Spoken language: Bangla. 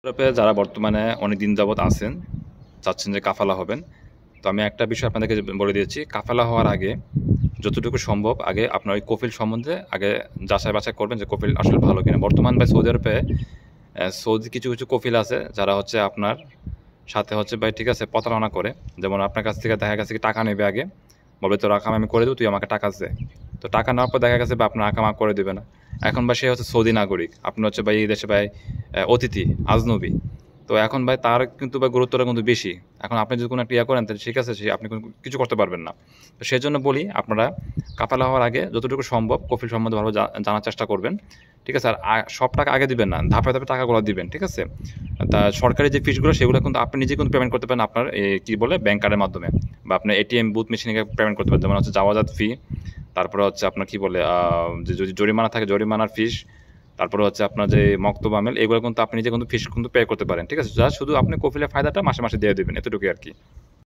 ইউরোপে যারা বর্তমানে অনেক দিন যাবৎ আছেন, চাচ্ছেন যে কাফালা হবেন। তো আমি একটা বিষয় আপনাদেরকে বলে দিয়েছি, কাফালা হওয়ার আগে যতটুকু সম্ভব আগে আপনার ওই কফিল সম্বন্ধে আগে যাচাই-বাছাই করবেন যে কফিল আসলে ভালো কিনা। বর্তমান ভাই সৌদি আরবে সৌদি কিছু কফিল আছে যারা হচ্ছে আপনার সাথে হচ্ছে ভাই ঠিক আছে প্রতারণা করে। যেমন আপনার কাছ থেকে দেখা গেছে কি টাকা নেবে আগে, বলবে তোর আকাম আমি করে দেবো, তুই আমাকে টাকা দে। তো টাকা নেওয়ার পর দেখা গেছে ভাই আপনার আকাম করে দেবে না। এখন ভাই সে হচ্ছে সৌদি নাগরিক, আপনি হচ্ছে ভাই এই দেশে ভাই অতিথি, আজনবী। তো এখন ভাই তার কিন্তু ভাই গুরুত্বটা কিন্তু বেশি। এখন আপনি যদি কোনো একটা ইয়া করেন তাহলে ঠিক আছে, সে আপনি কিছু করতে পারবেন না। তো সেজন্য বলি আপনারা কাফালা হওয়ার আগে যতটুকু সম্ভব কফিল সম্বন্ধে ভালো জানার চেষ্টা করবেন। ঠিক আছে? আর সব টাকা আগে দিবেন না। ধাপে, ধাপে টাকাগুলো দিবেন। ঠিক আছে? তা সরকারি যে ফিসগুলো সেগুলো কিন্তু আপনি নিজে কিন্তু পেমেন্ট করতে পারেন আপনার কি বলে ব্যাংক কার্ডের মাধ্যমে বা আপনার এটিএম বুথ মেশিনে পেমেন্ট করতে পারেন। যেমন হচ্ছে জাওয়াজাত ফি, তারপরে হচ্ছে আপনার কি বলে যে যদি জরিমানা থাকে জরিমানার ফিস, তারপরে হচ্ছে আপনার যে মক্তব আমেল, এগুলো কিন্তু আপনি নিজে কিন্তু ফিস কিন্তু পে করতে পারেন। ঠিক আছে? জাস্ট শুধু আপনি কফিলের ফায়দাটা মাসে, মাসে দিয়ে দিবেন। এতটুকুই আরকি।